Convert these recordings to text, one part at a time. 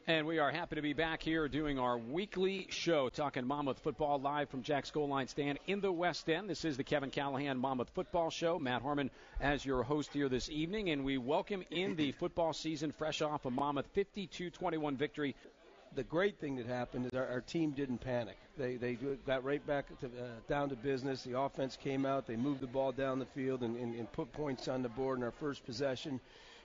And we are happy to be back here doing our weekly show, talking Monmouth football live from Jack's Goal Line Stand in the West End. This is the Kevin Callahan Monmouth Football Show. Matt Harmon as your host here this evening, and we welcome in the football season fresh off a Monmouth 52-21 victory. The great thing that happened is our team didn't panic. They got right back down to business. The offense came out. They moved the ball down the field and put points on the board in our first possession.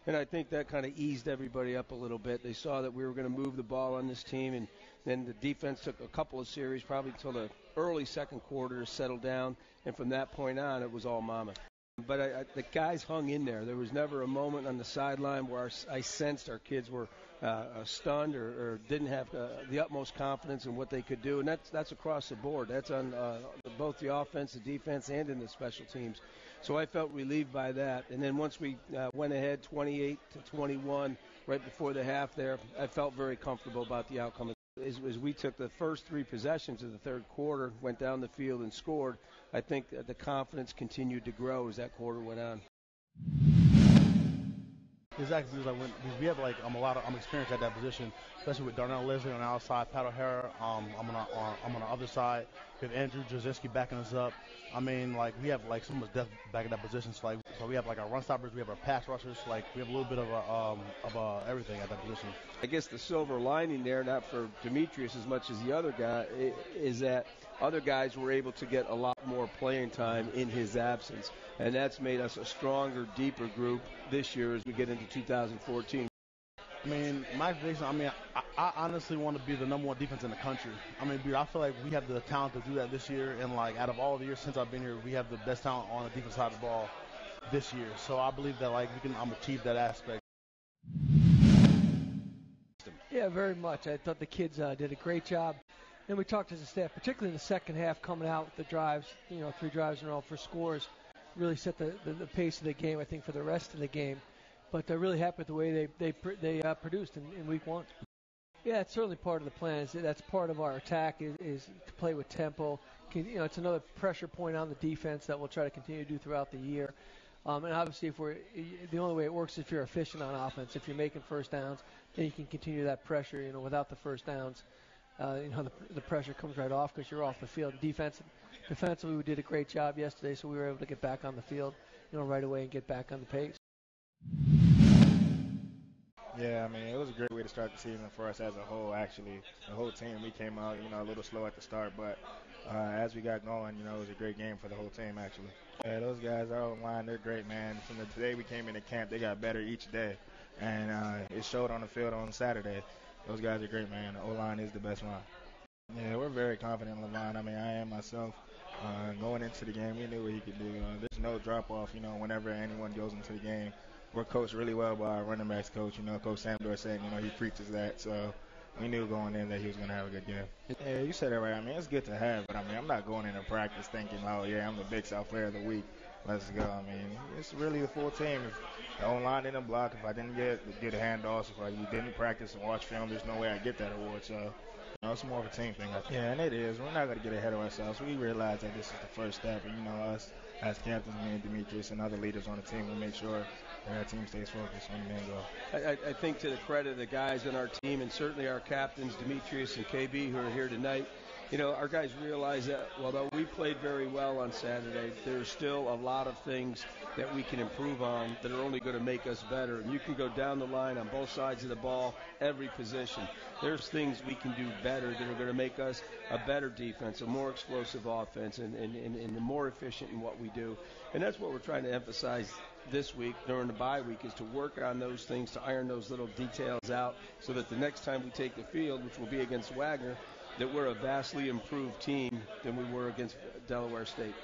And I think that kind of eased everybody up a little bit. They saw that we were going to move the ball on this team, and then the defense took a couple of series, probably until the early second quarter to settle down. And from that point on, it was all Monmouth. But the guys hung in there. There was never a moment on the sideline where I sensed our kids were stunned or didn't have the utmost confidence in what they could do. And that's across the board. That's on both the offense, the defense, and in the special teams. So I felt relieved by that. And then once we went ahead 28-21 right before the half there, I felt very comfortable about the outcome. As we took the first three possessions of the third quarter, went down the field and scored, I think the confidence continued to grow as that quarter went on. Exactly, because we have a lot of experience at that position, especially with Darnell Leslie on the outside, Pat O'Hara. I'm on the other side. We have Andrew Jazinski backing us up. I mean, we have so much depth back at that position. So we have our run stoppers, we have our pass rushers. We have a little bit of everything at that position. I guess the silver lining there, not for Dimitrius as much as the other guy, is that other guys were able to get a lot more playing time in his absence, and that's made us a stronger, deeper group this year as we get into 2014. I mean, my expectation, I honestly want to be the number one defense in the country. I mean, I feel like we have the talent to do that this year, and out of all the years since I've been here, we have the best talent on the defense side of the ball this year. So I believe that we can achieve that aspect. Yeah, very much. I thought the kids did a great job. And we talked as a staff, particularly in the second half, coming out with the drives, 3 drives in a row for scores, really set the pace of the game, I think, for the rest of the game. But they're really happy with the way they produced in week one. Yeah, it's certainly part of the plan. That's part of our attack is to play with tempo. It's another pressure point on the defense that we'll try to continue to do throughout the year. And obviously, the only way it works is if you're efficient on offense. If you're making first downs, then you can continue that pressure. Without the first downs, the pressure comes right off because you're off the field. Defensively, we did a great job yesterday, so we were able to get back on the field, right away and get back on the pace. Yeah, it was a great way to start the season for us as a whole, actually. The whole team, we came out, a little slow at the start, but as we got going, it was a great game for the whole team, actually. Yeah, those guys, our O-line, they're great, man. From the day we came into camp, they got better each day, and it showed on the field on Saturday. Those guys are great, man. The O-line is the best line. Yeah, we're very confident in the line. I am myself. Going into the game, we knew what he could do. There's no drop-off, whenever anyone goes into the game. We're coached really well by our running backs coach. Coach Sam Dorsett, he preaches that. So we knew going in that he was going to have a good game. Yeah, you said it right. It's good to have, but I'm not going into practice thinking, oh, yeah, I'm the Big South Player of the Week. Let's go. It's really the full team. If the O-line didn't block, if I didn't get the handoffs, if we didn't practice and watch film, there's no way I'd get that award. So it's more of a team thing. Yeah, and it is. We're not going to get ahead of ourselves. We realize that this is the first step. And, us as captains, me and Dimitrius and other leaders on the team, will make sure that our team stays focused when the men go. I think to the credit of the guys on our team, and certainly our captains, Dimitrius and KB, who are here tonight, our guys realize that although we played very well on Saturday, there's still a lot of things that we can improve on that are only going to make us better. And you can go down the line on both sides of the ball, every position. There's things we can do better that are going to make us a better defense, a more explosive offense, and more efficient in what we do. And that's what we're trying to emphasize this week during the bye week, is to work on those things, to iron those little details out so that the next time we take the field, which will be against Wagner, that we're a vastly improved team than we were against Delaware State.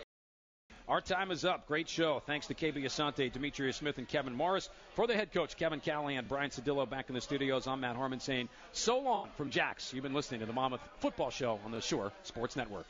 Our time is up. Great show. Thanks to KB Asante, Dimitrius Smith, and Kevin Morris. For the head coach, Kevin Callahan, Brian Cedillo back in the studios. I'm Matt Harmon saying so long from Jack's. You've been listening to the Monmouth Football Show on the Shore Sports Network.